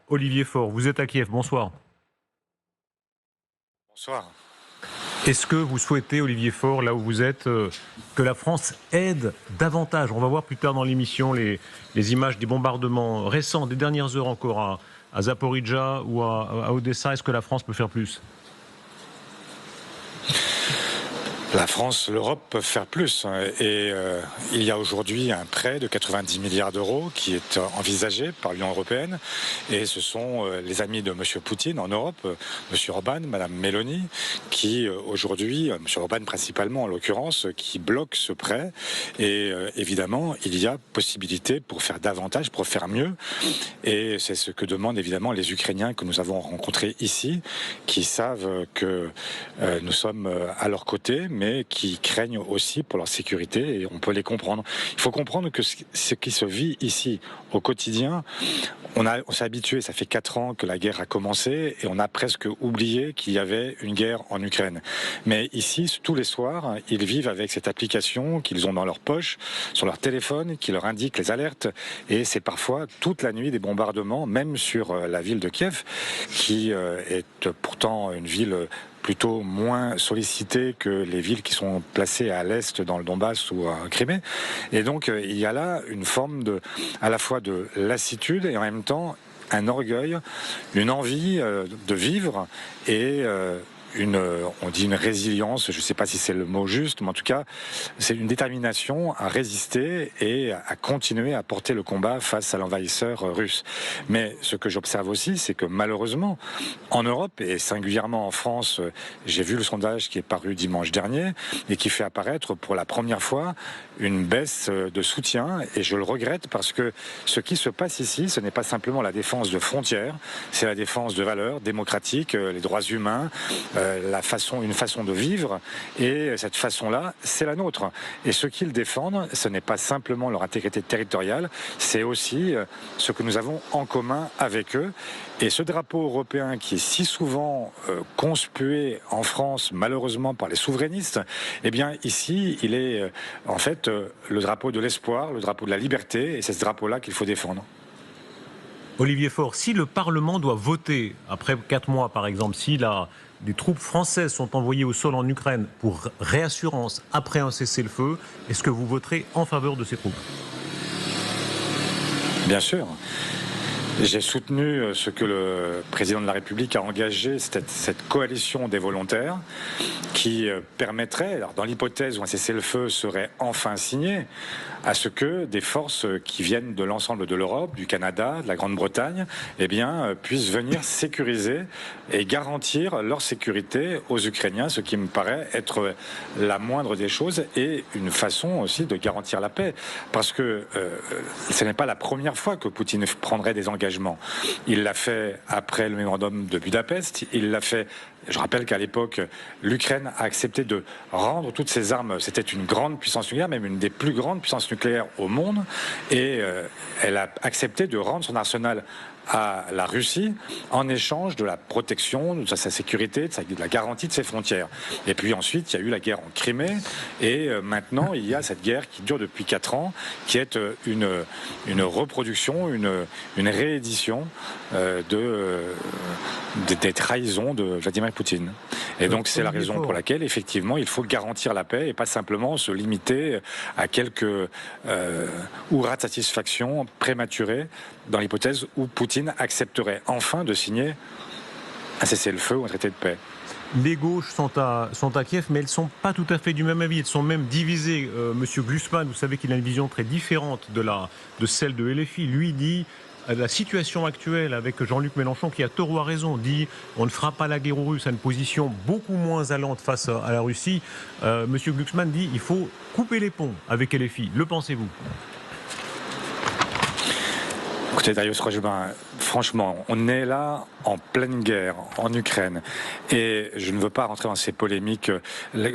Olivier Faure, vous êtes à Kiev, bonsoir. Bonsoir. Est-ce que vous souhaitez, Olivier Faure, là où vous êtes, que la France aide davantage? On va voir plus tard dans l'émission les images des bombardements récents, des dernières heures encore à Zaporizhzhia ou à Odessa. Est-ce que la France peut faire plus? La France, l'Europe peuvent faire plus. Et il y a aujourd'hui un prêt de 90 milliards d'euros qui est envisagé par l'Union européenne. Et ce sont les amis de M. Poutine en Europe, M. Orban, Mme Meloni, qui aujourd'hui, M. Orban principalement en l'occurrence, qui bloquent ce prêt. Et évidemment, il y a possibilité pour faire davantage, pour faire mieux. Et c'est ce que demandent évidemment les Ukrainiens que nous avons rencontrés ici, qui savent que nous sommes à leur côté, mais qui craignent aussi pour leur sécurité, et on peut les comprendre. Il faut comprendre que ce qui se vit ici au quotidien, on s'est habitué, ça fait 4 ans que la guerre a commencé, et on a presque oublié qu'il y avait une guerre en Ukraine. Mais ici, tous les soirs, ils vivent avec cette application qu'ils ont dans leur poche, sur leur téléphone, qui leur indique les alertes, et c'est parfois toute la nuit des bombardements, même sur la ville de Kiev, qui est pourtant une ville plutôt moins sollicitée que les villes qui sont placées à l'est dans le Donbass ou en Crimée. Et donc il y a là une forme à la fois de lassitude et en même temps un orgueil, une envie de vivre et on dit une résilience, je ne sais pas si c'est le mot juste, mais en tout cas, c'est une détermination à résister et à continuer à porter le combat face à l'envahisseur russe. Mais ce que j'observe aussi, c'est que malheureusement, en Europe et singulièrement en France, j'ai vu le sondage qui est paru dimanche dernier et qui fait apparaître pour la première fois une baisse de soutien, et je le regrette parce que ce qui se passe ici, ce n'est pas simplement la défense de frontières, c'est la défense de valeurs démocratiques, les droits humains, une façon de vivre, et cette façon-là, c'est la nôtre. Et ce qu'ils défendent, ce n'est pas simplement leur intégrité territoriale, c'est aussi ce que nous avons en commun avec eux. Et ce drapeau européen qui est si souvent conspué en France, malheureusement par les souverainistes, eh bien ici, il est en fait le drapeau de l'espoir, le drapeau de la liberté, et c'est ce drapeau-là qu'il faut défendre. Olivier Faure, si le Parlement doit voter, après 4 mois par exemple, si des troupes françaises sont envoyées au sol en Ukraine pour réassurance après un cessez-le-feu, est-ce que vous voterez en faveur de ces troupes? Bien sûr. J'ai soutenu ce que le président de la République a engagé, cette coalition des volontaires qui permettrait, alors dans l'hypothèse où un cessez-le-feu serait enfin signé, à ce que des forces qui viennent de l'ensemble de l'Europe, du Canada, de la Grande-Bretagne, eh bien, puissent venir sécuriser et garantir leur sécurité aux Ukrainiens, ce qui me paraît être la moindre des choses et une façon aussi de garantir la paix. Parce que ce n'est pas la première fois que Poutine prendrait des engagements. Il l'a fait après le mémorandum de Budapest, il l'a fait. Je rappelle qu'à l'époque, l'Ukraine a accepté de rendre toutes ses armes. C'était une grande puissance nucléaire, même une des plus grandes puissances nucléaires au monde. Et elle a accepté de rendre son arsenal à la Russie en échange de la protection de sa sécurité, de la garantie de ses frontières. Et puis ensuite, il y a eu la guerre en Crimée, et maintenant, il y a cette guerre qui dure depuis 4 ans, qui est une reproduction, une réédition des trahisons de Vladimir Poutine. Et donc, c'est la raison pour laquelle, effectivement, il faut garantir la paix et pas simplement se limiter à quelques hurrahs de satisfaction prématurés dans l'hypothèse où Poutine accepterait enfin de signer un cessez-le-feu ou un traité de paix. Les gauches sont à Kiev, mais elles ne sont pas tout à fait du même avis. Elles sont même divisées. Monsieur Glucksmann, vous savez qu'il a une vision très différente de celle de LFI. Lui dit la situation actuelle avec Jean-Luc Mélenchon, qui a tort ou a raison, dit on ne fera pas la guerre aux Russes, a une position beaucoup moins allante face à la Russie. Monsieur Glucksmann dit il faut couper les ponts avec LFI. Le pensez-vous? Écoutez, Darius Rochebin, franchement, on est là en pleine guerre en Ukraine et je ne veux pas rentrer dans ces polémiques.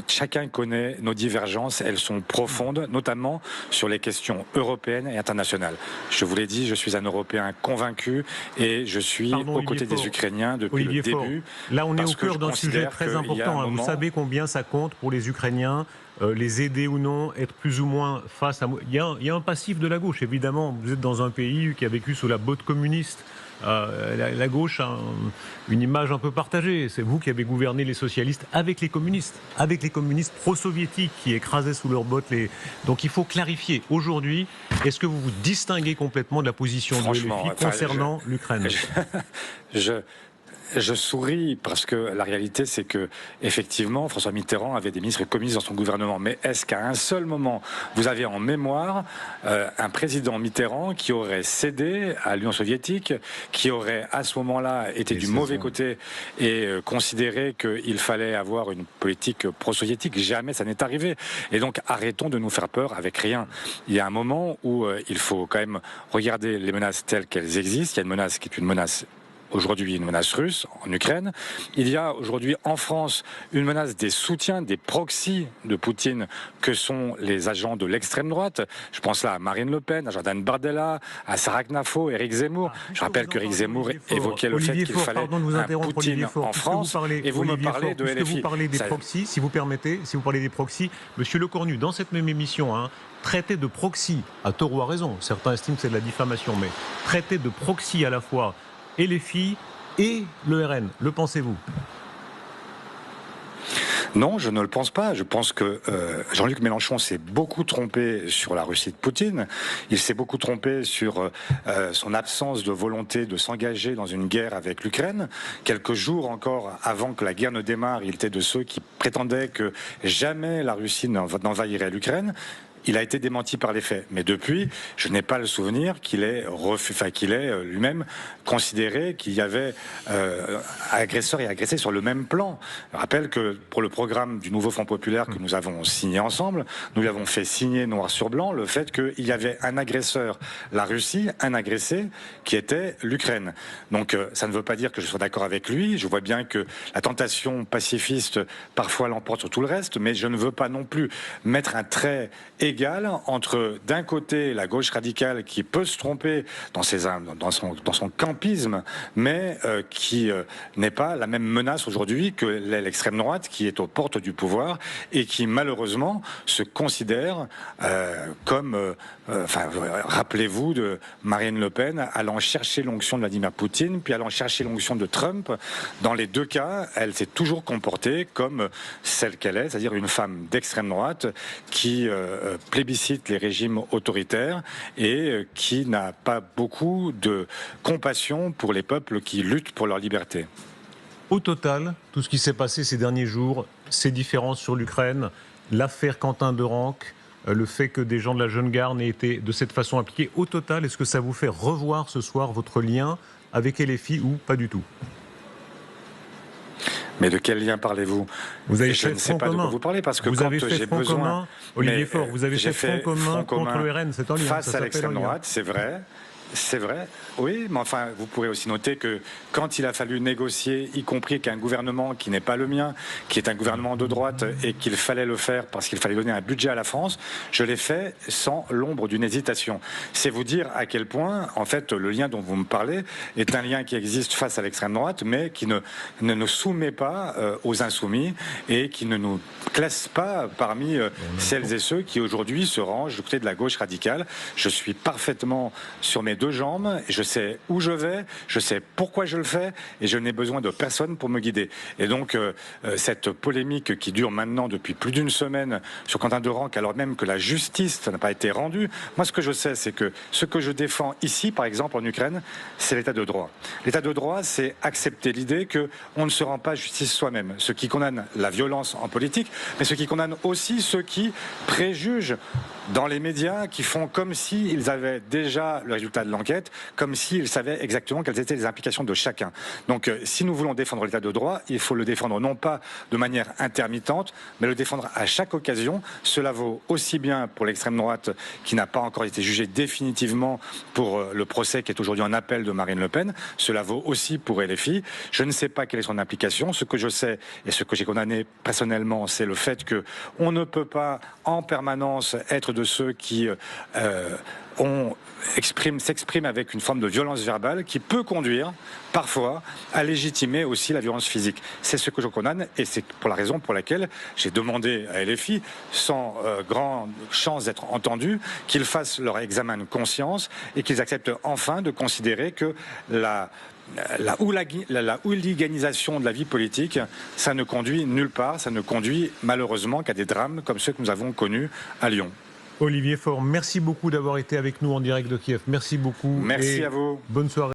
Chacun connaît nos divergences, elles sont profondes, notamment sur les questions européennes et internationales. Je vous l'ai dit, je suis un Européen convaincu et je suis aux côtés des Ukrainiens depuis le début. Là, on est au cœur d'un sujet très important. Vous savez combien ça compte pour les Ukrainiens, les aider ou non, être plus ou moins face à... Il y a un passif de la gauche, évidemment. Vous êtes dans un pays qui a vécu sous la botte communiste la gauche a une image un peu partagée. C'est vous qui avez gouverné les socialistes avec les communistes pro-soviétiques qui écrasaient sous leurs bottes les... Donc il faut clarifier. Aujourd'hui, est-ce que vous vous distinguez complètement de la position de LFI concernant l'Ukraine? Je souris parce que la réalité, c'est que effectivement, François Mitterrand avait des ministres communistes dans son gouvernement. Mais est-ce qu'à un seul moment, vous avez en mémoire un président Mitterrand qui aurait cédé à l'Union soviétique, qui aurait à ce moment-là été du mauvais côté et considéré qu'il fallait avoir une politique pro-soviétique? Jamais ça n'est arrivé. Et donc arrêtons de nous faire peur avec rien. Il y a un moment où il faut quand même regarder les menaces telles qu'elles existent. Il y a une menace qui est une menace aujourd'hui, une menace russe en Ukraine. Il y a aujourd'hui en France une menace des soutiens, des proxys de Poutine que sont les agents de l'extrême droite. Je pense là à Marine Le Pen, à Jordan Bardella, à Sarah Knafo, Éric Zemmour. Je rappelle que Éric Zemmour évoquait le fait qu'il fallait un Poutine en France. Et vous me parlez de LFI. Vous parlez des proxys, si vous permettez, si vous parlez des proxys, Monsieur Lecornu, dans cette même émission, traiter de proxy, à tort ou à raison, certains estiment que c'est de la diffamation, mais traiter de proxy à la fois LFI et le RN. Le pensez-vous? Non, je ne le pense pas. Je pense que Jean-Luc Mélenchon s'est beaucoup trompé sur la Russie de Poutine. Il s'est beaucoup trompé sur son absence de volonté de s'engager dans une guerre avec l'Ukraine. Quelques jours encore avant que la guerre ne démarre, il était de ceux qui prétendaient que jamais la Russie n'envahirait l'Ukraine. Il a été démenti par les faits. Mais depuis, je n'ai pas le souvenir qu'il ait lui-même considéré qu'il y avait agresseurs et agressés sur le même plan. Je rappelle que pour le programme du nouveau Front Populaire que nous avons signé ensemble, nous lui avons fait signer noir sur blanc le fait qu'il y avait un agresseur, la Russie, un agressé, qui était l'Ukraine. Donc ça ne veut pas dire que je sois d'accord avec lui. Je vois bien que la tentation pacifiste parfois l'emporte sur tout le reste, mais je ne veux pas non plus mettre un trait égal entre d'un côté la gauche radicale qui peut se tromper dans son campisme, mais qui n'est pas la même menace aujourd'hui que l'extrême droite qui est aux portes du pouvoir et qui malheureusement se considère comme rappelez-vous de Marine Le Pen allant chercher l'onction de Vladimir Poutine puis allant chercher l'onction de Trump. Dans les deux cas, elle s'est toujours comportée comme celle qu'elle est, c'est-à-dire une femme d'extrême droite qui plébiscite les régimes autoritaires et qui n'a pas beaucoup de compassion pour les peuples qui luttent pour leur liberté. Au total, tout ce qui s'est passé ces derniers jours, ces différences sur l'Ukraine, l'affaire Quentin Derenque, le fait que des gens de la jeune garde aient été de cette façon impliqués, au total, est-ce que ça vous fait revoir ce soir votre lien avec LFI ou pas du tout? Mais de quel lien parlez-vous? Vous avez je ne sais pas de quoi vous parlez parce que vous quand avez fait j'ai front besoin, commun, Olivier Faure, vous avez fait front commun contre le RN, c'est un lien. Face à l'extrême droite, c'est vrai. C'est vrai, oui, mais enfin, vous pourrez aussi noter que quand il a fallu négocier, y compris qu'un gouvernement qui n'est pas le mien, qui est un gouvernement de droite, et qu'il fallait le faire parce qu'il fallait donner un budget à la France, je l'ai fait sans l'ombre d'une hésitation. C'est vous dire à quel point, en fait, le lien dont vous me parlez est un lien qui existe face à l'extrême droite, mais qui ne nous soumet pas aux insoumis et qui ne nous classe pas parmi celles et ceux qui aujourd'hui se rangent du côté de la gauche radicale. Je suis parfaitement sur mes deux jambes, je sais où je vais, je sais pourquoi je le fais et je n'ai besoin de personne pour me guider. Et donc cette polémique qui dure maintenant depuis plus d'une semaine sur Quentin Derenque alors même que la justice n'a pas été rendue, moi ce que je sais c'est que ce que je défends ici par exemple en Ukraine, c'est l'état de droit. L'état de droit c'est accepter l'idée qu'on ne se rend pas justice soi-même, ce qui condamne la violence en politique, mais ce qui condamne aussi ceux qui préjugent dans les médias, qui font comme s'ils avaient déjà le résultat de l'enquête, comme s'ils savaient exactement quelles étaient les implications de chacun. Donc si nous voulons défendre l'état de droit, il faut le défendre non pas de manière intermittente, mais le défendre à chaque occasion. Cela vaut aussi bien pour l'extrême droite qui n'a pas encore été jugée définitivement pour le procès qui est aujourd'hui en appel de Marine Le Pen. Cela vaut aussi pour LFI. Je ne sais pas quelle est son implication. Ce que je sais et ce que j'ai condamné personnellement, c'est le fait qu'on ne peut pas en permanence être de ceux qui s'exprime avec une forme de violence verbale qui peut conduire parfois à légitimer aussi la violence physique. C'est ce que je condamne et c'est pour la raison pour laquelle j'ai demandé à LFI, sans grande chance d'être entendu, qu'ils fassent leur examen de conscience et qu'ils acceptent enfin de considérer que la hooliganisation de la vie politique, ça ne conduit nulle part, ça ne conduit malheureusement qu'à des drames comme ceux que nous avons connus à Lyon. Olivier Faure, merci beaucoup d'avoir été avec nous en direct de Kiev. Merci beaucoup. Merci à vous. Bonne soirée.